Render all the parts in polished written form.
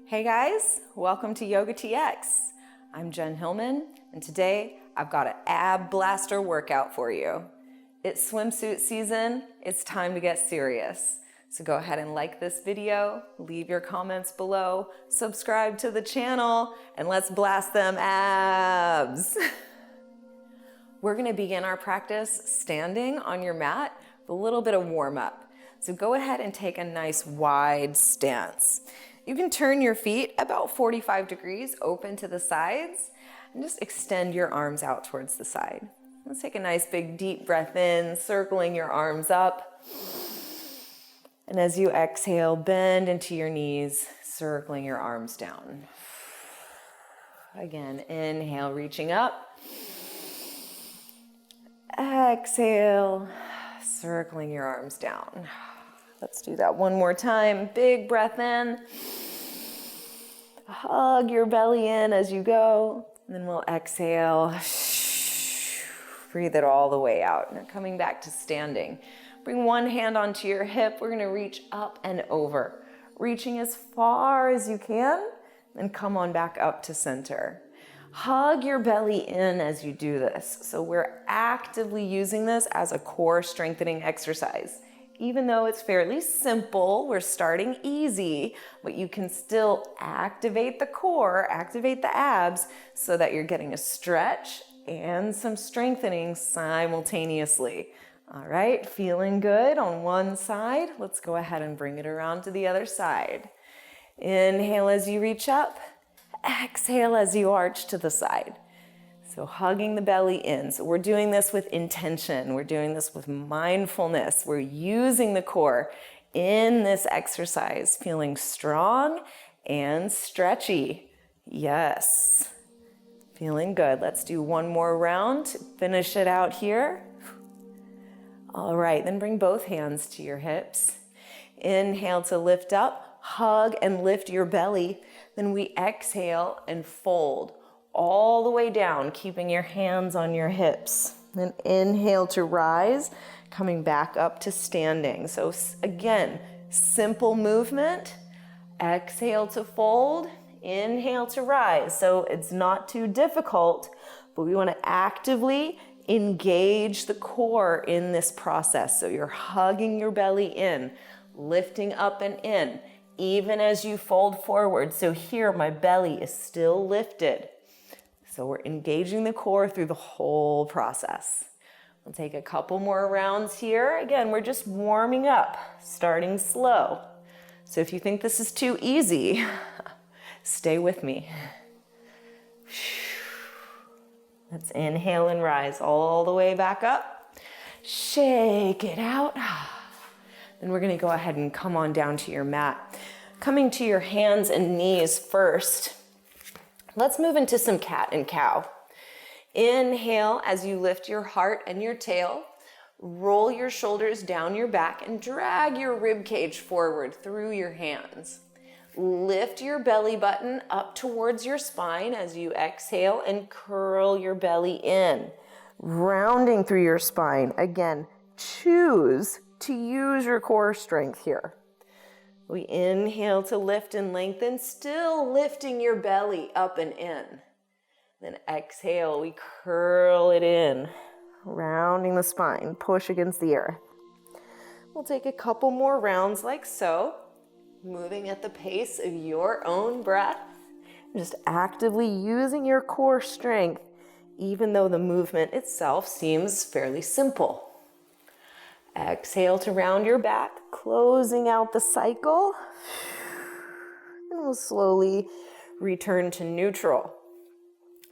Hey guys, welcome to YOGATX. I'm Jen Hilman, and today I've got an ab blaster workout for you. It's swimsuit season, it's time to get serious. So go ahead and like this video, leave your comments below, subscribe to the channel, and let's blast them abs. We're gonna begin our practice standing on your mat with a little bit of warm up. So go ahead and take a nice wide stance. You can turn your feet about 45 degrees open to the sides and just extend your arms out towards the side. Let's take a nice big deep breath in, circling your arms up. And as you exhale, bend into your knees, circling your arms down. Again, inhale, reaching up. Exhale, circling your arms down. Let's do that one more time. Big breath in. Hug your belly in as you go. And then we'll exhale. Breathe it all the way out. Now coming back to standing. Bring one hand onto your hip. We're going to reach up and over. Reaching as far as you can. And come on back up to center. Hug your belly in as you do this. So we're actively using this as a core strengthening exercise. Even though it's fairly simple, we're starting easy, but you can still activate the core, activate the abs, so that you're getting a stretch and some strengthening simultaneously. All right, feeling good on one side. Let's go ahead and bring it around to the other side. Inhale as you reach up, exhale as you arch to the side. So hugging the belly in. So we're doing this with intention. We're doing this with mindfulness. We're using the core in this exercise, feeling strong and stretchy. Yes. Feeling good. Let's do one more round to finish it out here. All right, then bring both hands to your hips. Inhale to lift up, hug and lift your belly. Then we exhale and fold all the way down, keeping your hands on your hips. Then inhale to rise, coming back up to standing. So again, simple movement. Exhale to fold, inhale to rise. So it's not too difficult, but we want to actively engage the core in this process. So you're hugging your belly in, lifting up and in, even as you fold forward. So here my belly is still lifted. So we're engaging the core through the whole process. We'll take a couple more rounds here. Again, we're just warming up, starting slow. So if you think this is too easy, stay with me. Let's inhale and rise all the way back up. Shake it out. Then we're going to go ahead and come on down to your mat. Coming to your hands and knees first. Let's move into some cat and cow. Inhale as you lift your heart and your tail. Roll your shoulders down your back and drag your rib cage forward through your hands. Lift your belly button up towards your spine as you exhale and curl your belly in. Rounding through your spine. Again, choose to use your core strength here. We inhale to lift and lengthen, still lifting your belly up and in. Then exhale, we curl it in, rounding the spine, push against the earth. We'll take a couple more rounds like so, moving at the pace of your own breath, just actively using your core strength, even though the movement itself seems fairly simple. Exhale to round your back, closing out the cycle. And we'll slowly return to neutral.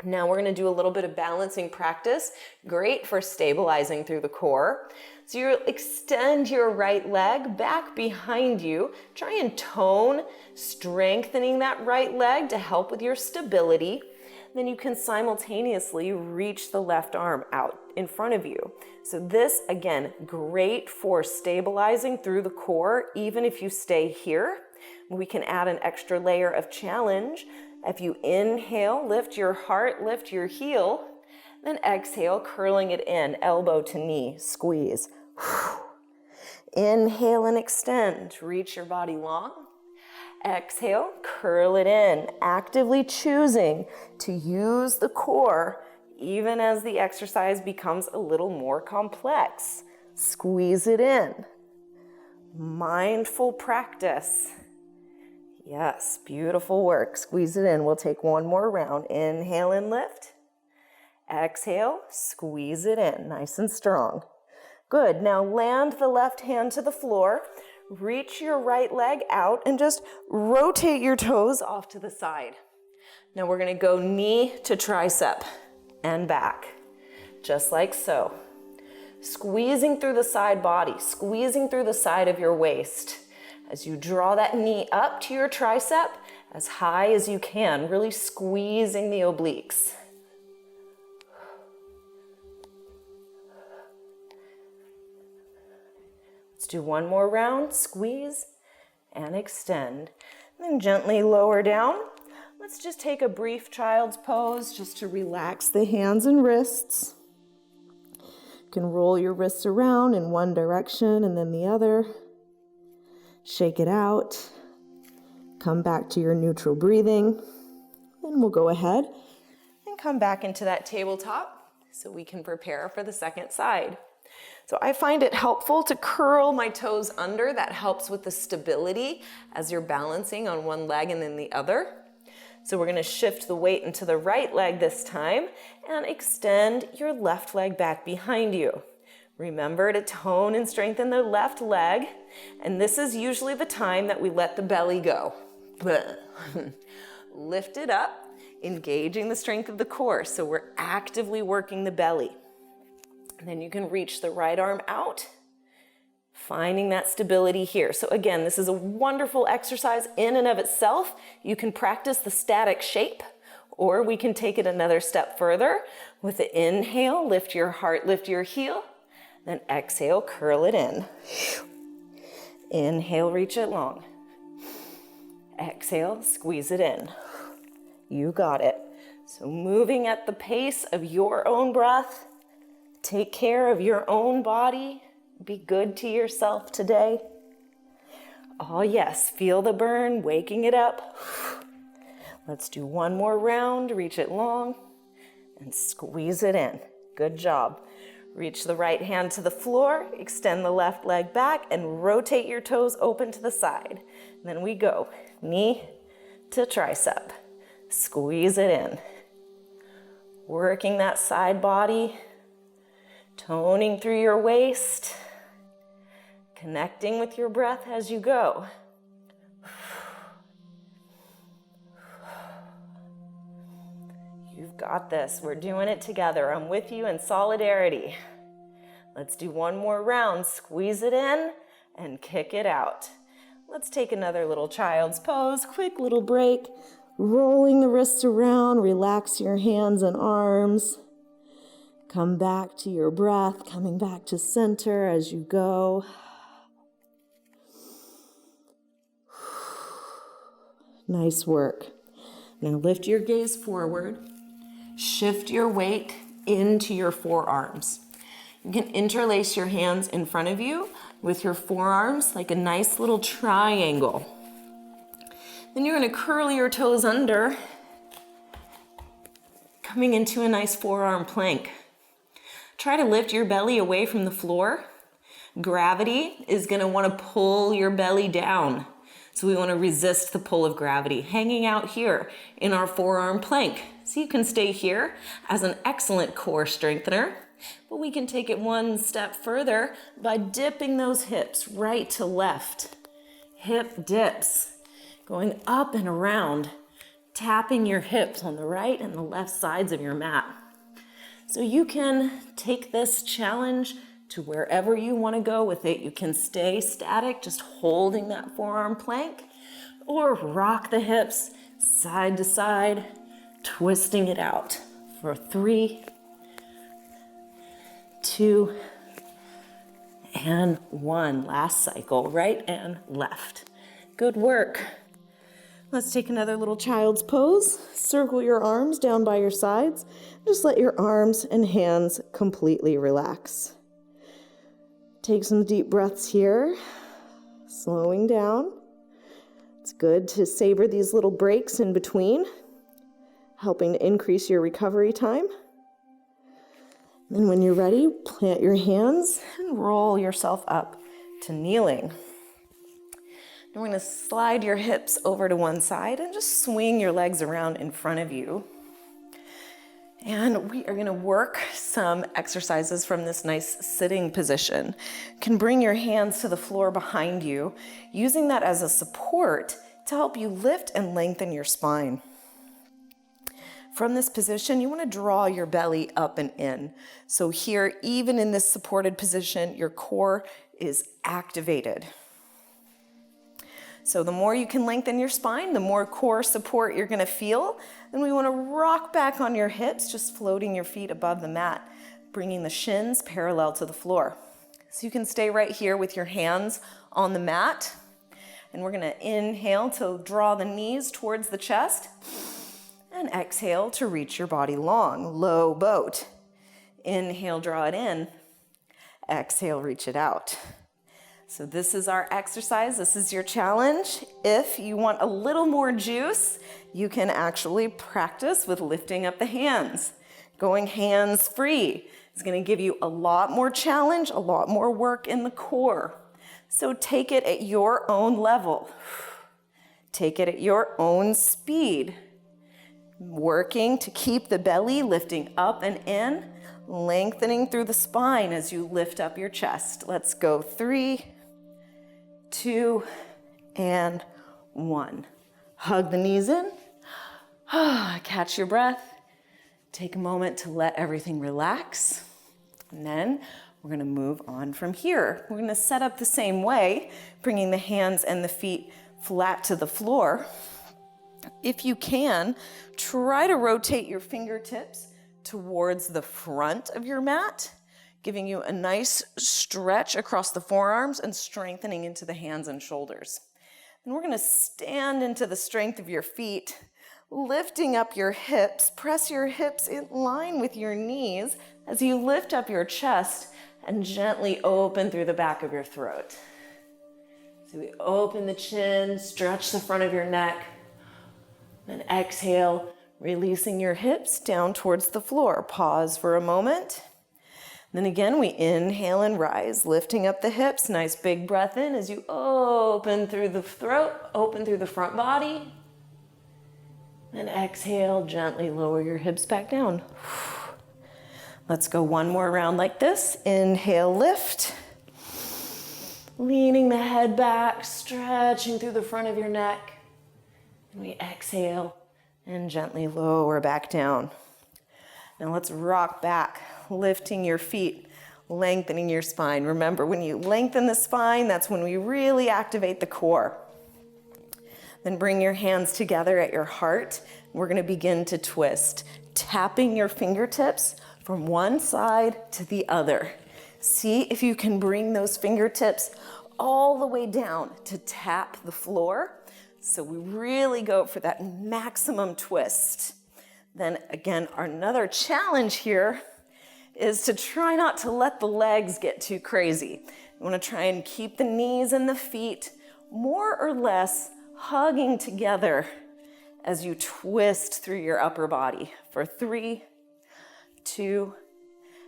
Now we're going to do a little bit of balancing practice. Great for stabilizing through the core. So you extend your right leg back behind you. Try and tone, strengthening that right leg to help with your stability. Then you can simultaneously reach the left arm out in front of you. So this, again, great for stabilizing through the core, even if you stay here. We can add an extra layer of challenge. If you inhale, lift your heart, lift your heel, then exhale, curling it in, elbow to knee, squeeze. Inhale and extend, reach your body long. Exhale, curl it in, actively choosing to use the core even as the exercise becomes a little more complex. Squeeze it in. Mindful practice. Yes, beautiful work. Squeeze it in. We'll take one more round. Inhale and lift. Exhale, squeeze it in, nice and strong. Good, now land the left hand to the floor. Reach your right leg out and just rotate your toes off to the side. Now we're gonna go knee to tricep and back, just like so. Squeezing through the side body, squeezing through the side of your waist. As you draw that knee up to your tricep as high as you can, really squeezing the obliques. Let's do one more round, squeeze and extend. Then gently lower down. Let's just take a brief child's pose just to relax the hands and wrists. You can roll your wrists around in one direction and then the other. Shake it out. Come back to your neutral breathing. Then we'll go ahead and come back into that tabletop so we can prepare for the second side. So I find it helpful to curl my toes under. That helps with the stability as you're balancing on one leg and then the other. So we're going to shift the weight into the right leg this time and extend your left leg back behind you. Remember to tone and strengthen the left leg, and this is usually the time that we let the belly go. Lift it up, engaging the strength of the core, so we're actively working the belly. And then you can reach the right arm out, finding that stability here. So again, this is a wonderful exercise in and of itself. You can practice the static shape, or we can take it another step further. With the inhale, lift your heart, lift your heel. Then exhale, curl it in. Inhale, reach it long. Exhale, squeeze it in. You got it. So moving at the pace of your own breath. Take care of your own body. Be good to yourself today. Oh yes, feel the burn, waking it up. Let's do one more round, reach it long, and squeeze it in. Good job. Reach the right hand to the floor, extend the left leg back, and rotate your toes open to the side. Then we go knee to tricep. Squeeze it in. Working that side body, toning through your waist, connecting with your breath as you go. You've got this. We're doing it together. I'm with you in solidarity. Let's do one more round. Squeeze it in and kick it out. Let's take another little child's pose. Quick little break. Rolling the wrists around. Relax your hands and arms. Come back to your breath. Coming back to center as you go. Nice work. Now lift your gaze forward. Shift your weight into your forearms. You can interlace your hands in front of you with your forearms like a nice little triangle. Then you're going to curl your toes under, coming into a nice forearm plank. Try to lift your belly away from the floor. Gravity is going to want to pull your belly down. So we want to resist the pull of gravity, hanging out here in our forearm plank. So you can stay here as an excellent core strengthener, but we can take it one step further by dipping those hips right to left. Hip dips, going up and around, tapping your hips on the right and the left sides of your mat. So you can take this challenge to wherever you want to go with it. You can stay static, just holding that forearm plank, or rock the hips side to side, twisting it out for 3, 2, and 1. Last cycle, right and left. Good work. Let's take another little child's pose. Circle your arms down by your sides. Just let your arms and hands completely relax. Take some deep breaths here, slowing down. Let's good to savor these little breaks in between, helping to increase your recovery time. And when you're ready, plant your hands and roll yourself up to kneeling. We're going to slide your hips over to one side and just swing your legs around in front of you. And we are going to work some exercises from this nice sitting position. You can bring your hands to the floor behind you, using that as a support to help you lift and lengthen your spine. From this position, you want to draw your belly up and in. So here, even in this supported position, your core is activated. So the more you can lengthen your spine, the more core support you're going to feel. Then we want to rock back on your hips, just floating your feet above the mat, bringing the shins parallel to the floor. So you can stay right here with your hands on the mat. And we're going to inhale to draw the knees towards the chest. And exhale to reach your body long, low boat. Inhale, draw it in. Exhale, reach it out. So this is our exercise. This is your challenge. If you want a little more juice, you can actually practice with lifting up the hands. Going hands free is going to give you a lot more challenge, a lot more work in the core. So take it at your own level. Take it at your own speed. Working to keep the belly lifting up and in, lengthening through the spine as you lift up your chest. Let's go 3, 2, and 1. Hug the knees in. Catch your breath. Take a moment to let everything relax. And then we're going to move on from here. We're going to set up the same way, bringing the hands and the feet flat to the floor. If you can, try to rotate your fingertips towards the front of your mat, giving you a nice stretch across the forearms and strengthening into the hands and shoulders. And we're going to stand into the strength of your feet, lifting up your hips. Press your hips in line with your knees as you lift up your chest and gently open through the back of your throat. So we open the chin, stretch the front of your neck. Then exhale, releasing your hips down towards the floor. Pause for a moment. Then again, we inhale and rise, lifting up the hips. Nice big breath in as you open through the throat, open through the front body. Then exhale, gently lower your hips back down. Let's go one more round like this. Inhale, lift. Leaning the head back, stretching through the front of your neck. We exhale and gently lower back down. Now let's rock back, lifting your feet, lengthening your spine. Remember, when you lengthen the spine, that's when we really activate the core. Then bring your hands together at your heart. We're going to begin to twist, tapping your fingertips from one side to the other. See if you can bring those fingertips all the way down to tap the floor. So we really go for that maximum twist. Then again, another challenge here is to try not to let the legs get too crazy. You want to try and keep the knees and the feet more or less hugging together as you twist through your upper body for 3, 2,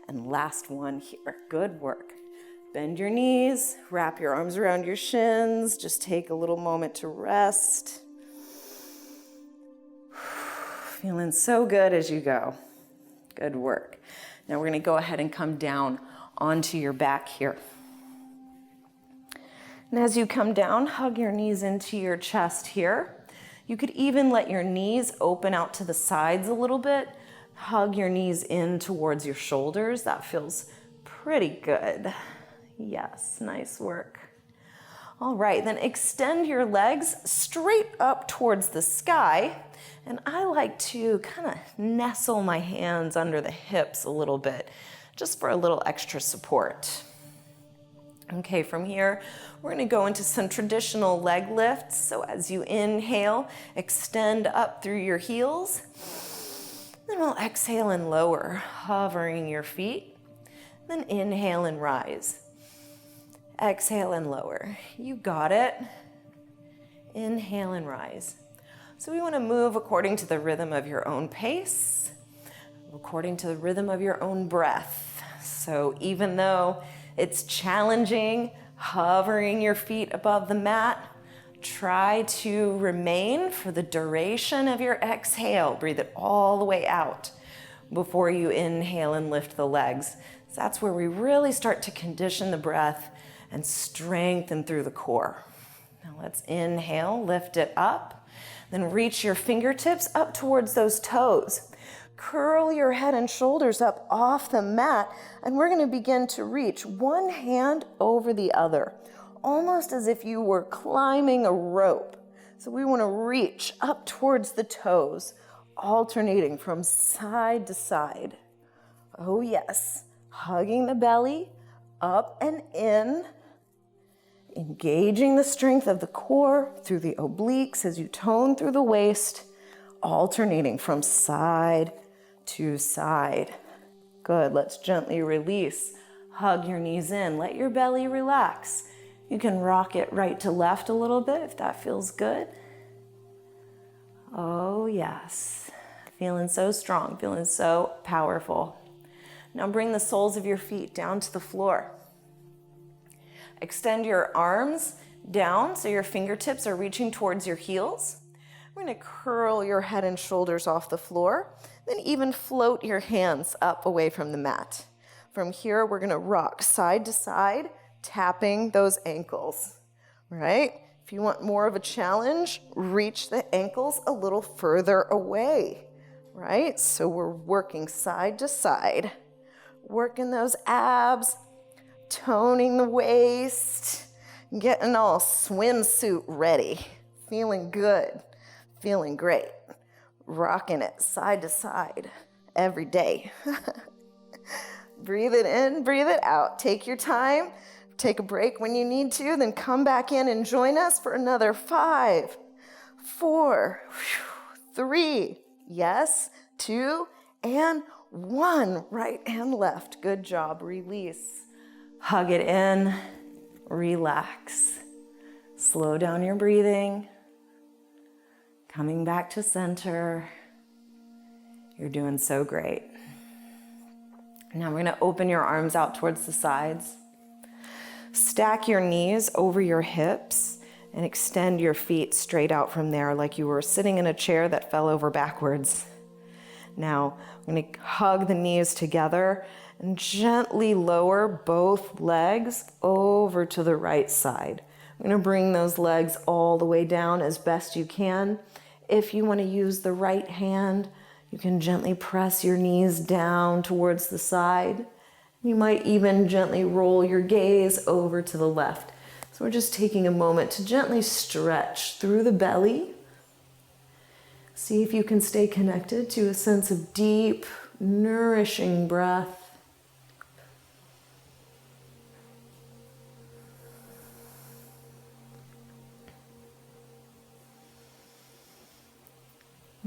and last one here. Good work. Bend your knees, wrap your arms around your shins. Just take a little moment to rest. Feeling so good as you go. Good work. Now we're going to go ahead and come down onto your back here. And as you come down, hug your knees into your chest here. You could even let your knees open out to the sides a little bit. Hug your knees in towards your shoulders. That feels pretty good. Yes, nice work. All right, then extend your legs straight up towards the sky. And I like to kind of nestle my hands under the hips a little bit, just for a little extra support. Okay, from here, we're going to go into some traditional leg lifts. So as you inhale, extend up through your heels. Then we'll exhale and lower, hovering your feet. Then inhale and rise. Exhale and lower. You got it. Inhale and rise. So we want to move according to the rhythm of your own pace, according to the rhythm of your own breath. So even though it's challenging, hovering your feet above the mat, try to remain for the duration of your exhale. Breathe it all the way out before you inhale and lift the legs. So that's where we really start to condition the breath and strengthen through the core. Now let's inhale, lift it up, then reach your fingertips up towards those toes. Curl your head and shoulders up off the mat, and we're going to begin to reach one hand over the other, almost as if you were climbing a rope. So we want to reach up towards the toes, alternating from side to side. Oh yes, hugging the belly, up and in, engaging the strength of the core through the obliques as you tone through the waist, alternating from side to side. Good, let's gently release. Hug your knees in, let your belly relax. You can rock it right to left a little bit if that feels good. Oh yes, feeling so strong, feeling so powerful. Now bring the soles of your feet down to the floor. Extend your arms down so your fingertips are reaching towards your heels. We're going to curl your head and shoulders off the floor, then even float your hands up away from the mat. From here, we're going to rock side to side, tapping those ankles, right? If you want more of a challenge, reach the ankles a little further away, right? So we're working side to side, working those abs, toning the waist, getting all swimsuit ready, feeling good, feeling great, rocking it side to side every day. Breathe it in, breathe it out. Take your time, take a break when you need to, then come back in and join us for another 5, 4, 3, yes, 2, and 1. Right and left. Good job. Release. Hug it in, relax. Slow down your breathing. Coming back to center. You're doing so great. Now we're going to open your arms out towards the sides. Stack your knees over your hips and extend your feet straight out from there like you were sitting in a chair that fell over backwards. Now I'm going to hug the knees together and gently lower both legs over to the right side. I'm going to bring those legs all the way down as best you can. If you want to use the right hand, you can gently press your knees down towards the side. You might even gently roll your gaze over to the left. So we're just taking a moment to gently stretch through the belly. See if you can stay connected to a sense of deep, nourishing breath.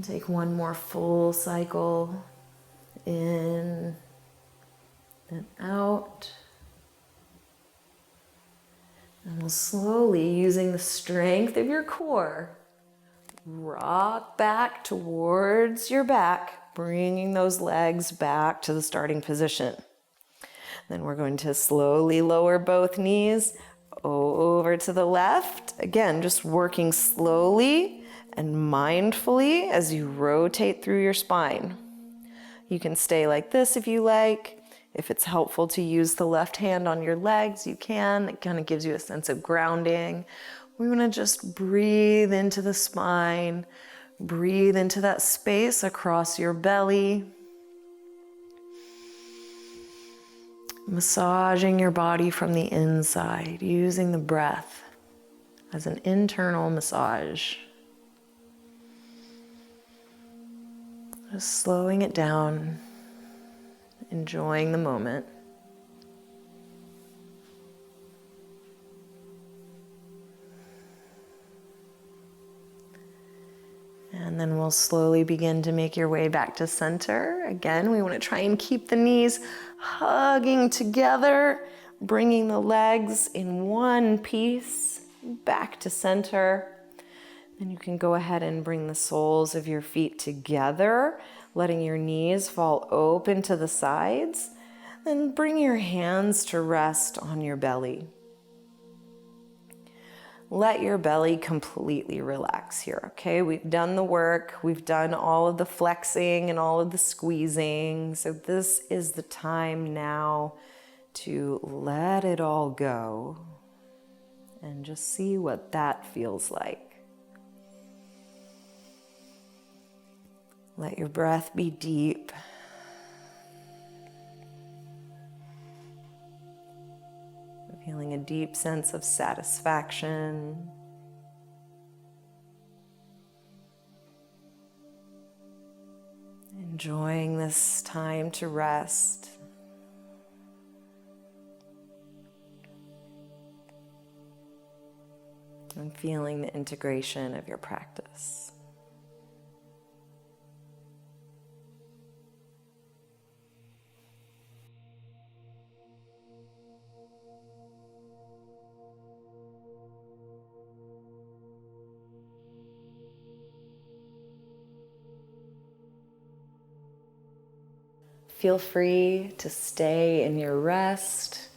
Take one more full cycle in and out. And we'll slowly, using the strength of your core, rock back towards your back, bringing those legs back to the starting position. Then we're going to slowly lower both knees over to the left. Again, just working slowly and mindfully as you rotate through your spine. You can stay like this if you like. If it's helpful to use the left hand on your legs, you can. It kind of gives you a sense of grounding. We want to just breathe into the spine, breathe into that space across your belly, massaging your body from the inside, using the breath as an internal massage. Just slowing it down, enjoying the moment. And then we'll slowly begin to make your way back to center. Again, we want to try and keep the knees hugging together, bringing the legs in one piece back to center. And you can go ahead and bring the soles of your feet together, letting your knees fall open to the sides. Then bring your hands to rest on your belly. Let your belly completely relax here, okay? We've done the work. We've done all of the flexing and all of the squeezing. So this is the time now to let it all go and just see what that feels like. Let your breath be deep. Feeling a deep sense of satisfaction. Enjoying this time to rest. And feeling the integration of your practice. Feel free to stay in your rest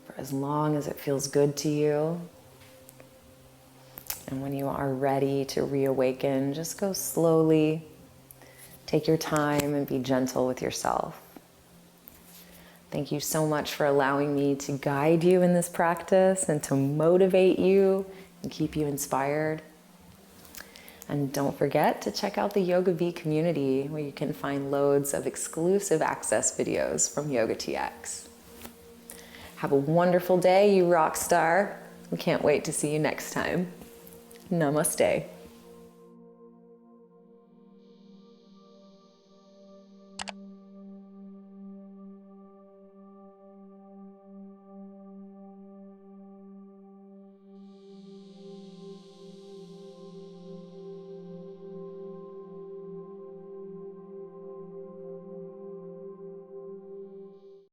for as long as it feels good to you. And when you are ready to reawaken, just go slowly. Take your time and be gentle with yourself. Thank you so much for allowing me to guide you in this practice and to motivate you and keep you inspired. And don't forget to check out the YogaV community where you can find loads of exclusive access videos from YOGATX. Have a wonderful day, you rock star. We can't wait to see you next time. Namaste.